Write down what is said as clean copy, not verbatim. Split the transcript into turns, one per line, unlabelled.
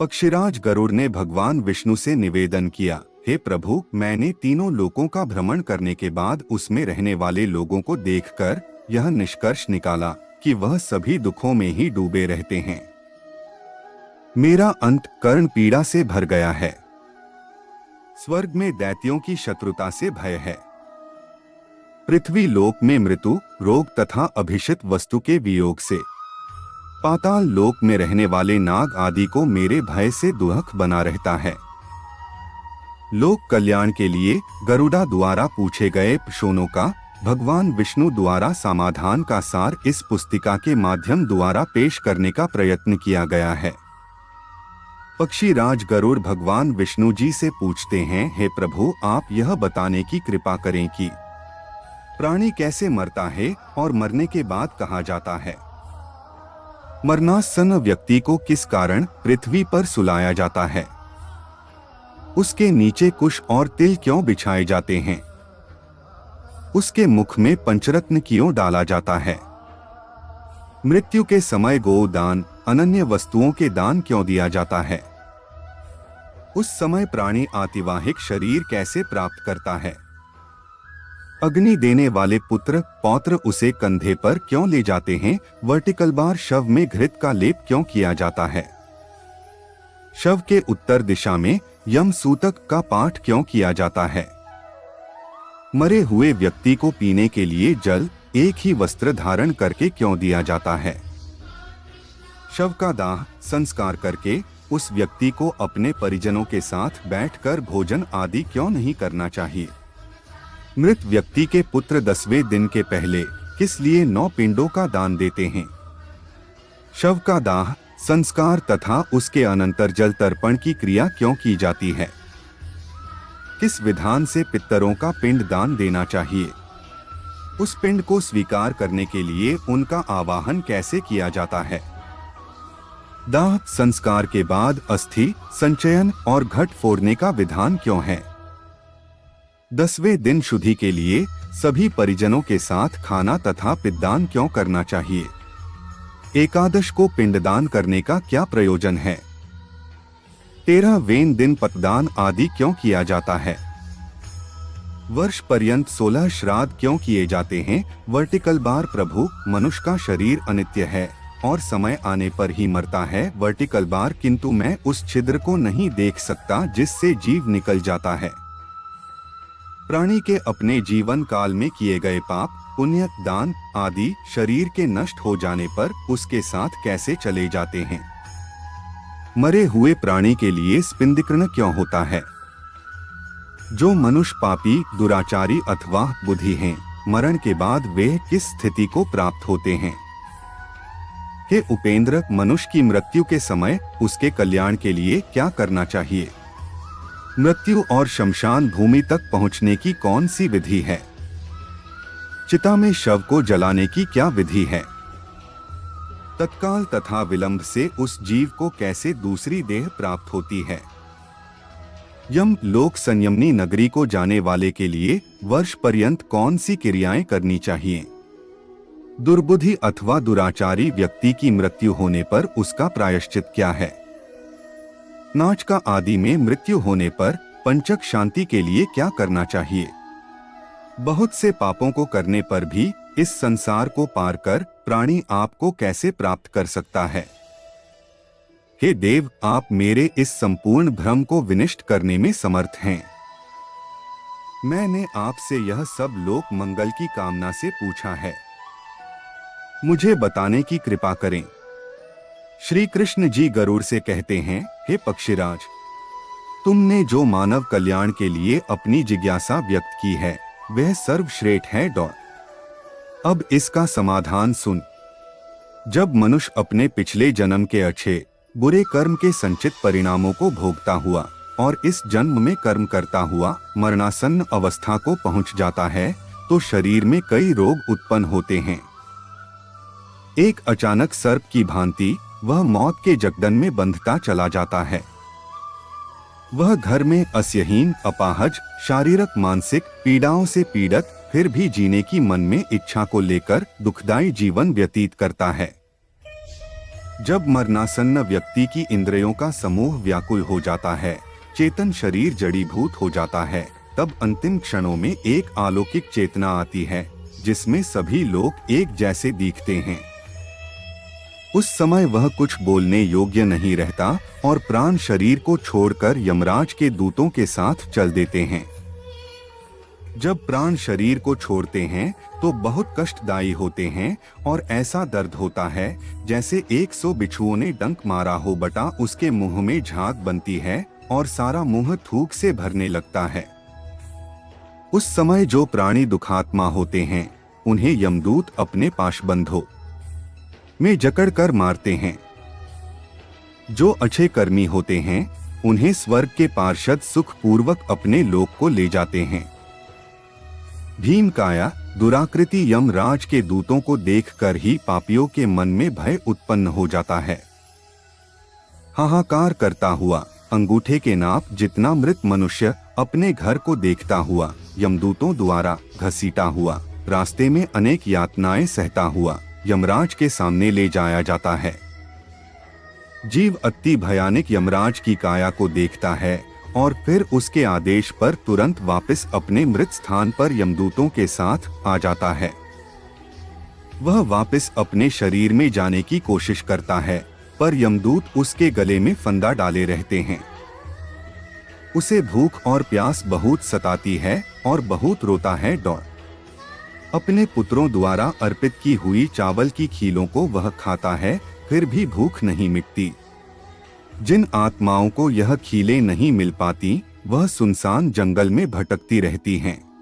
पक्षीराज गरुड़ ने भगवान विष्णु से निवेदन किया, हे प्रभु, मैंने तीनों लोकों का भ्रमण करने के बाद उसमें रहने वाले लोगों को देखकर यह निष्कर्ष निकाला कि वह सभी दुखों में ही डूबे रहते हैं। मेरा अंत कर्ण पीड़ा से भर गया है। स्वर्ग में दैत्यों की शत्रुता से भय है। पृथ्वी लोक में मृत्यु, रोग तथा अभिषिक्त वस्तु के वियोग से, पाताल लोक में रहने वाले नाग आदि को मेरे भय से दुख बना रहता है। लोक कल्याण के लिए गरुड़ा द्वारा पूछे गए प्रश्नों का भगवान विष्णु द्वारा समाधान का सार इस पुस्तिका के माध्यम द्वारा पेश करने का प्रयत्न किया गया है। पक्षीराज गरुड़ भगवान विष्णु जी से पूछते हैं, हे प्रभु, आप यह बताने की कृपा करें कि प्राणी कैसे मरता है और मरने के बाद कहा जाता है। मरणासन्न व्यक्ति को किस कारण पृथ्वी पर सुलाया जाता है। उसके नीचे कुश और तिल क्यों बिछाए जाते हैं। उसके मुख में पंचरत्न क्यों डाला जाता है। मृत्यु के समय गोदान, अनन्य वस्तुओं के दान क्यों दिया जाता है। उस समय प्राणी आतिवाहिक शरीर कैसे प्राप्त करता है। अग्नि देने वाले पुत्र पौत्र उसे कंधे पर क्यों ले जाते हैं। वर्टिकल बार शव में घृत का लेप क्यों किया जाता है। शव के उत्तर दिशा में यम सूतक का पाठ क्यों किया जाता है। मरे हुए व्यक्ति को पीने के लिए जल एक ही वस्त्र धारण करके क्यों दिया जाता है। शव का दाह संस्कार करके उस व्यक्ति को अपने परिजनों के साथ बैठकर भोजन आदि क्यों नहीं करना चाहिए। मृत व्यक्ति के पुत्र 10वें दिन के पहले किस लिए 9 पिंडों का दान देते हैं। शव का दाह संस्कार तथा उसके अनंतर जल तर्पण की क्रिया क्यों की जाती है। किस विधान से पितरों का पिंड दान देना चाहिए। उस पिंड को स्वीकार करने के लिए उनका आवाहन कैसे किया जाता है। दाह संस्कार के बाद अस्थि संचयन और घट फोड़ने का विधान क्यों है। 10वें दिन शुद्धि के लिए सभी परिजनों के साथ खाना तथा पिंडदान क्यों करना चाहिए। एकादश को पिंडदान करने का क्या प्रयोजन है। 13वें दिन पतदान आदि क्यों किया जाता है। वर्ष पर्यंत 16 श्राद्ध क्यों किए जाते हैं। वर्टिकल बार प्रभु, मनुष्य का शरीर अनित्य है और समय आने पर ही मरता है। वर्टिकल बार, किंतु मैं उस छिद्र को नहीं देख सकता जिससे जीव निकल जाता है। प्राणी के अपने जीवन काल में किए गए पाप पुण्य दान आदि शरीर के नष्ट हो जाने पर उसके साथ कैसे चले जाते हैं। मरे हुए प्राणी के लिए स्पिंदीकरण क्यों होता है। जो मनुष्य पापी दुराचारी अथवा बुद्धि हैं, मरण के बाद वे किस स्थिति को प्राप्त होते हैं। हे उपेंद्र, मनुष्य की मृत्यु के समय उसके कल्याण के लिए क्या करना चाहिए। मृत्यु और शमशान भूमि तक पहुंचने की कौन सी विधि है। चिता में शव को जलाने की क्या विधि है। तत्काल तथा विलंब से उस जीव को कैसे दूसरी देह प्राप्त होती है। यम लोक संयमनी नगरी को जाने वाले के लिए वर्ष पर्यंत कौन सी क्रियाएं करनी चाहिए। दुर्बुद्धि अथवा दुराचारी व्यक्ति की मृत्यु होने पर उसका प्रायश्चित क्या है। नाच का आदि में मृत्यु होने पर पंचक शांति के लिए क्या करना चाहिए। बहुत से पापों को करने पर भी इस संसार को पार कर प्राणी आपको कैसे प्राप्त कर सकता है। हे देव, आप मेरे इस संपूर्ण भ्रम को विनिष्ट करने में समर्थ हैं। मैंने आपसे यह सब लोक मंगल की कामना से पूछा है, मुझे बताने की कृपा करें। श्री कृष्ण जी गरुड़ से कहते हैं, हे पक्षीराज, तुमने जो मानव कल्याण के लिए अपनी जिज्ञासा व्यक्त की है वह सर्वश्रेष्ठ है। अब इसका समाधान सुन। जब मनुष्य अपने पिछले जन्म के अच्छे बुरे कर्म के संचित परिणामों को भोगता हुआ और इस जन्म में कर्म करता हुआ मरणासन्न अवस्था को पहुंच जाता है तो शरीर में कई रोग उत्पन्न होते हैं। एक अचानक सर्प की भांति वह मौत के जगदन में बंधता चला जाता है। वह घर में अस्यहीन, अपाहज, शारीरिक मानसिक पीड़ाओं से पीड़ित, फिर भी जीने की मन में इच्छा को लेकर दुखदायी जीवन व्यतीत करता है। जब मरणासन्न व्यक्ति की इंद्रियों का समूह व्याकुल हो जाता है, चेतन शरीर जड़ीभूत हो जाता है, तब अंतिम क्षणों में एक अलौकिक चेतना आती है जिसमें सभी लोग एक जैसे दिखते हैं। उस समय वह कुछ बोलने योग्य नहीं रहता और प्राण शरीर को छोड़कर यमराज के दूतों के साथ चल देते हैं। जब प्राण शरीर को छोड़ते हैं तो बहुत कष्टदायी होते हैं और ऐसा दर्द होता है जैसे 100 बिच्छुओं ने डंक मारा हो। बटा उसके मुंह में झाग बनती है और सारा मुंह थूक से भरने लगता है। उस समय जो प्राणी दुखात्मा होते हैं उन्हें यमदूत अपने पाशबंधों में जकड़कर मारते हैं। जो अच्छे कर्मी होते हैं उन्हें स्वर्ग के पार्षद सुखपूर्वक अपने लोक को ले जाते हैं। भीमकाया दुराकृति यमराज के दूतों को देखकर ही पापियों के मन में भय उत्पन्न हो जाता है। हाहाकार करता हुआ, अंगूठे के नाप जितना मृत मनुष्य अपने घर को देखता हुआ, यमदूतों द्वारा घसीटा हुआ, रास्ते में अनेक यातनाएं सहता हुआ यमराज के सामने ले जाया जाता है। जीव अति भयानक यमराज की काया को देखता है और फिर उसके आदेश पर तुरंत वापस अपने मृत स्थान पर यमदूतों के साथ आ जाता है। वह वापस अपने शरीर में जाने की कोशिश करता है, पर यमदूत उसके गले में फंदा डाले रहते हैं। उसे भूख और प्यास बहुत सताती है और बहुत रोता है। अपने पुत्रों द्वारा अर्पित की हुई चावल की खीलों को वह खाता है, फिर भी भूख नहीं मिटती। जिन आत्माओं को यह खीलें नहीं मिल पाती, वह सुनसान जंगल में भटकती रहती हैं।